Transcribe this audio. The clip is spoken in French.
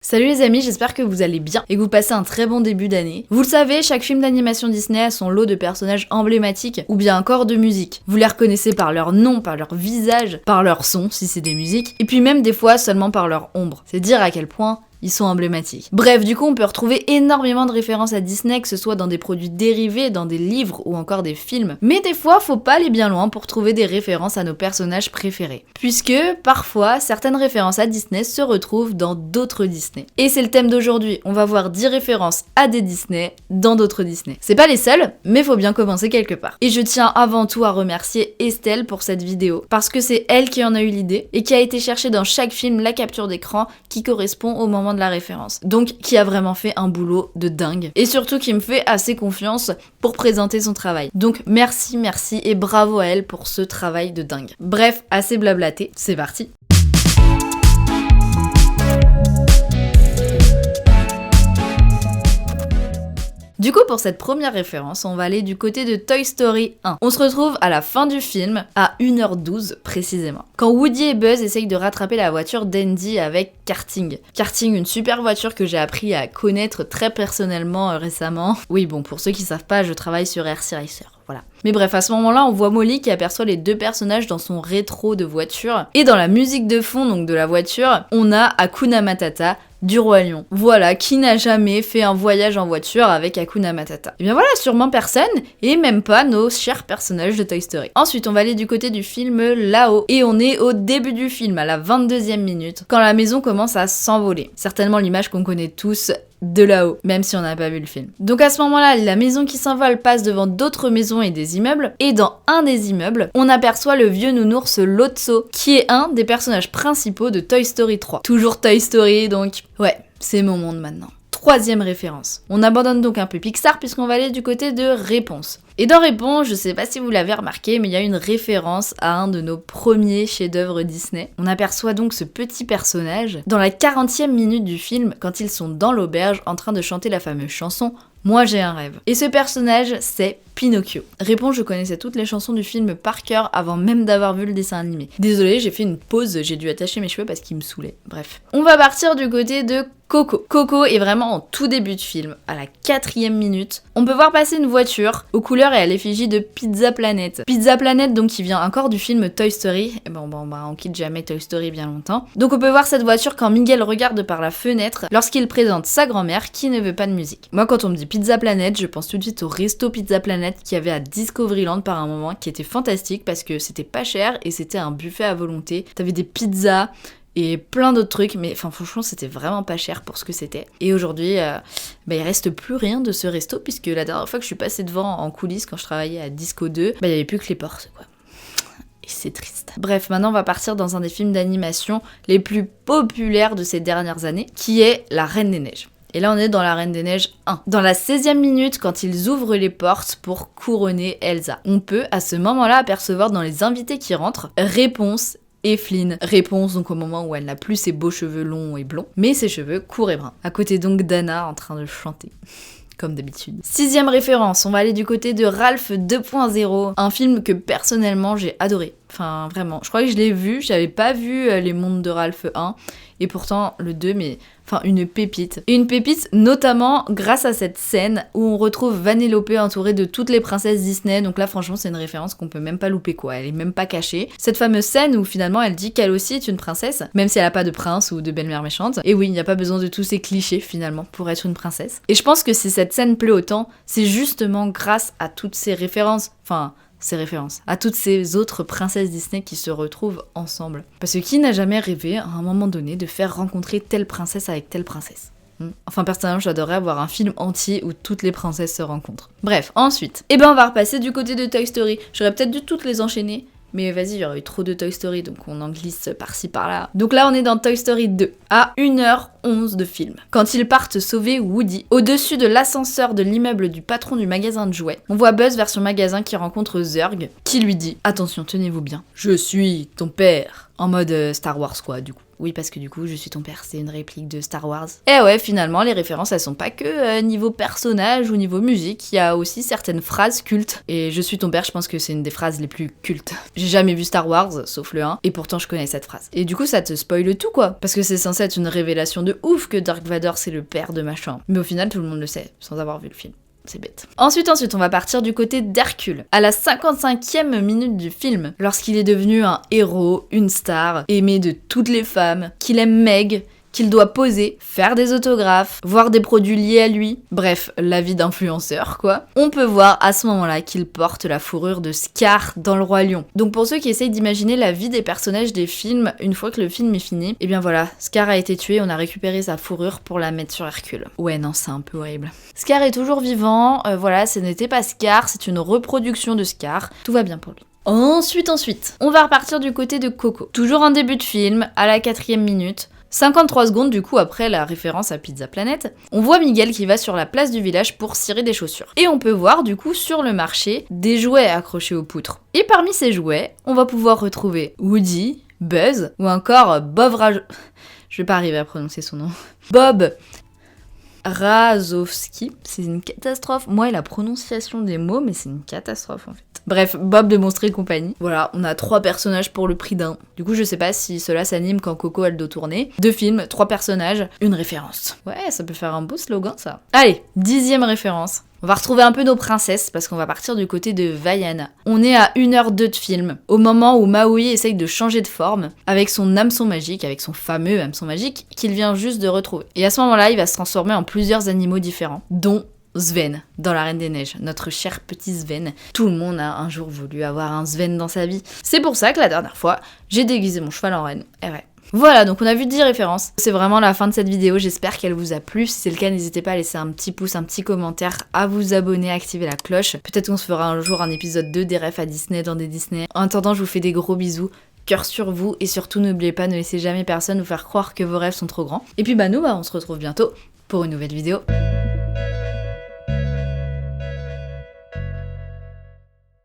Salut les amis, j'espère que vous allez bien et que vous passez un très bon début d'année. Vous le savez, chaque film d'animation Disney a son lot de personnages emblématiques ou bien encore de musique. Vous les reconnaissez par leur nom, par leur visage, par leur son si c'est des musiques, et puis même des fois seulement par leur ombre. C'est dire à quel point ils sont emblématiques. Bref, du coup, on peut retrouver énormément de références à Disney, que ce soit dans des produits dérivés, dans des livres ou encore des films. Mais des fois, faut pas aller bien loin pour trouver des références à nos personnages préférés. Puisque, parfois, certaines références à Disney se retrouvent dans d'autres Disney. Et c'est le thème d'aujourd'hui. On va voir 10 références à des Disney dans d'autres Disney. C'est pas les seules, mais faut bien commencer quelque part. Et je tiens avant tout à remercier Estelle pour cette vidéo, parce que c'est elle qui en a eu l'idée et qui a été chercher dans chaque film la capture d'écran qui correspond au moment de la référence. Donc qui a vraiment fait un boulot de dingue. Et surtout qui me fait assez confiance pour présenter son travail. Donc merci et bravo à elle pour ce travail de dingue. Bref, assez blablaté, c'est parti. Du coup, pour cette première référence, on va aller du côté de Toy Story 1. On se retrouve à la fin du film, à 1h12 précisément, quand Woody et Buzz essayent de rattraper la voiture d'Andy avec Karting. Karting, une super voiture que j'ai appris à connaître très personnellement récemment. Oui, bon, pour ceux qui savent pas, je travaille sur RC Racer. Voilà. Mais bref, à ce moment-là, on voit Molly qui aperçoit les deux personnages dans son rétro de voiture. Et dans la musique de fond, donc de la voiture, on a Hakuna Matata du Roi Lion. Voilà, qui n'a jamais fait un voyage en voiture avec Hakuna Matata? Et bien voilà, sûrement personne, et même pas nos chers personnages de Toy Story. Ensuite, on va aller du côté du film Là-haut, et on est au début du film, à la 22e minute, quand la maison commence à s'envoler. Certainement l'image qu'on connaît tous de là-haut, même si on n'a pas vu le film. Donc à ce moment-là, la maison qui s'envole passe devant d'autres maisons et des immeubles, et dans un des immeubles, on aperçoit le vieux nounours Lotso, qui est un des personnages principaux de Toy Story 3. Toujours Toy Story, donc ouais, c'est mon monde maintenant. Troisième référence. On abandonne donc un peu Pixar puisqu'on va aller du côté de Réponse. Et dans Réponse, je sais pas si vous l'avez remarqué, mais il y a une référence à un de nos premiers chefs-d'œuvre Disney. On aperçoit donc ce petit personnage dans la 40e minute du film quand ils sont dans l'auberge en train de chanter la fameuse chanson « Moi j'ai un rêve ». Et ce personnage, c'est Pinocchio. Réponse, je connaissais toutes les chansons du film par cœur avant même d'avoir vu le dessin animé. Désolée, j'ai fait une pause, j'ai dû attacher mes cheveux parce qu'ils me saoulaient. Bref. On va partir du côté de Coco. Coco est vraiment en tout début de film, à la 4e minute. On peut voir passer une voiture aux couleurs et à l'effigie de Pizza Planet. Pizza Planet, donc, qui vient encore du film Toy Story. Et bon, on quitte jamais Toy Story bien longtemps. Donc on peut voir cette voiture quand Miguel regarde par la fenêtre lorsqu'il présente sa grand-mère qui ne veut pas de musique. Moi, quand on me dit Pizza Planet, je pense tout de suite au resto Pizza Planet qu'il y avait à Discoveryland par un moment, qui était fantastique parce que c'était pas cher et c'était un buffet à volonté. T'avais des pizzas et plein d'autres trucs, mais enfin franchement c'était vraiment pas cher pour ce que c'était. Et aujourd'hui, il reste plus rien de ce resto puisque la dernière fois que je suis passée devant en coulisses quand je travaillais à Disco 2, il y avait plus que les portes quoi. Et c'est triste. Bref, maintenant on va partir dans un des films d'animation les plus populaires de ces dernières années, qui est La Reine des Neiges. Et là on est dans La Reine des Neiges 1. Dans la 16e minute, quand ils ouvrent les portes pour couronner Elsa, on peut à ce moment-là apercevoir dans les invités qui rentrent, Réponse et Flynn. Réponse donc au moment où elle n'a plus ses beaux cheveux longs et blonds, mais ses cheveux courts et bruns. À côté donc d'Anna en train de chanter. Comme d'habitude. 6e référence, on va aller du côté de Ralph 2.0, un film que personnellement j'ai adoré. Enfin vraiment, je crois que je l'ai vu, j'avais pas vu Les Mondes de Ralph 1, et pourtant le 2, mais enfin une pépite. Et une pépite notamment grâce à cette scène où on retrouve Vanellope entourée de toutes les princesses Disney, donc là franchement c'est une référence qu'on peut même pas louper quoi, elle est même pas cachée. Cette fameuse scène où finalement elle dit qu'elle aussi est une princesse, même si elle a pas de prince ou de belle-mère méchante. Et oui, il n'y a pas besoin de tous ces clichés finalement pour être une princesse. Et je pense que si cette scène plaît autant, c'est justement grâce à toutes ces références, à toutes ces autres princesses Disney qui se retrouvent ensemble. Parce que qui n'a jamais rêvé, à un moment donné, de faire rencontrer telle princesse avec telle princesse? Enfin, personnellement, j'adorerais avoir un film entier où toutes les princesses se rencontrent. Bref, ensuite, on va repasser du côté de Toy Story. J'aurais peut-être dû toutes les enchaîner, mais vas-y, il y aurait eu trop de Toy Story, donc on en glisse par-ci par-là. Donc là, on est dans Toy Story 2, à 1h11 de film. Quand ils partent sauver Woody, au-dessus de l'ascenseur de l'immeuble du patron du magasin de jouets, on voit Buzz vers son magasin qui rencontre Zurg, qui lui dit « Attention, tenez-vous bien, je suis ton père », en mode Star Wars quoi, du coup. Oui, parce que du coup, Je suis ton père, c'est une réplique de Star Wars. Et ouais, finalement, les références, elles sont pas que niveau personnage ou niveau musique, il y a aussi certaines phrases cultes. Et Je suis ton père, je pense que c'est une des phrases les plus cultes. J'ai jamais vu Star Wars, sauf le 1, et pourtant je connais cette phrase. Et du coup, ça te spoile tout, quoi. Parce que c'est censé être une révélation de ouf que Dark Vador, c'est le père de machin. Mais au final, tout le monde le sait, sans avoir vu le film. C'est bête. Ensuite, on va partir du côté d'Hercule. À la 55e minute du film, lorsqu'il est devenu un héros, une star, aimé de toutes les femmes, qu'il aime Meg, qu'il doit poser, faire des autographes, voir des produits liés à lui, bref, la vie d'influenceur quoi. On peut voir à ce moment-là qu'il porte la fourrure de Scar dans Le Roi Lion. Donc pour ceux qui essayent d'imaginer la vie des personnages des films, une fois que le film est fini, et bien voilà, Scar a été tué, on a récupéré sa fourrure pour la mettre sur Hercule. Ouais non, c'est un peu horrible. Scar est toujours vivant, voilà, ce n'était pas Scar, c'est une reproduction de Scar, tout va bien pour lui. Ensuite, on va repartir du côté de Coco. Toujours en début de film, à la 4e minute, 53 secondes du coup après la référence à Pizza Planet, on voit Miguel qui va sur la place du village pour cirer des chaussures. Et on peut voir du coup sur le marché des jouets accrochés aux poutres. Et parmi ces jouets, on va pouvoir retrouver Woody, Buzz ou encore Bob Je vais pas arriver à prononcer son nom. Bob Razowski, c'est une catastrophe. Moi et la prononciation des mots, mais c'est une catastrophe en fait. Bref, Bob de Monstres et compagnie. Voilà, on a 3 personnages pour le prix d'un. Du coup, je sais pas si cela s'anime quand Coco a le dos tourné. 2 films, 3 personnages, une référence. Ouais, ça peut faire un beau slogan ça. Allez, 10e référence. On va retrouver un peu nos princesses parce qu'on va partir du côté de Vaiana. On est à 1h02 de film, au moment où Maui essaye de changer de forme avec son hameçon magique, avec son fameux hameçon magique qu'il vient juste de retrouver. Et à ce moment-là, il va se transformer en plusieurs animaux différents, dont Sven, dans La Reine des Neiges, notre cher petit Sven. Tout le monde a un jour voulu avoir un Sven dans sa vie. C'est pour ça que la dernière fois, j'ai déguisé mon cheval en reine. Et ouais. Voilà, donc on a vu 10 références. C'est vraiment la fin de cette vidéo, j'espère qu'elle vous a plu. Si c'est le cas, n'hésitez pas à laisser un petit pouce, un petit commentaire, à vous abonner, à activer la cloche. Peut-être qu'on se fera un jour un épisode 2 des refs à Disney dans des Disney. En attendant, je vous fais des gros bisous. Cœur sur vous et surtout n'oubliez pas, ne laissez jamais personne vous faire croire que vos rêves sont trop grands. Et puis nous, on se retrouve bientôt pour une nouvelle vidéo.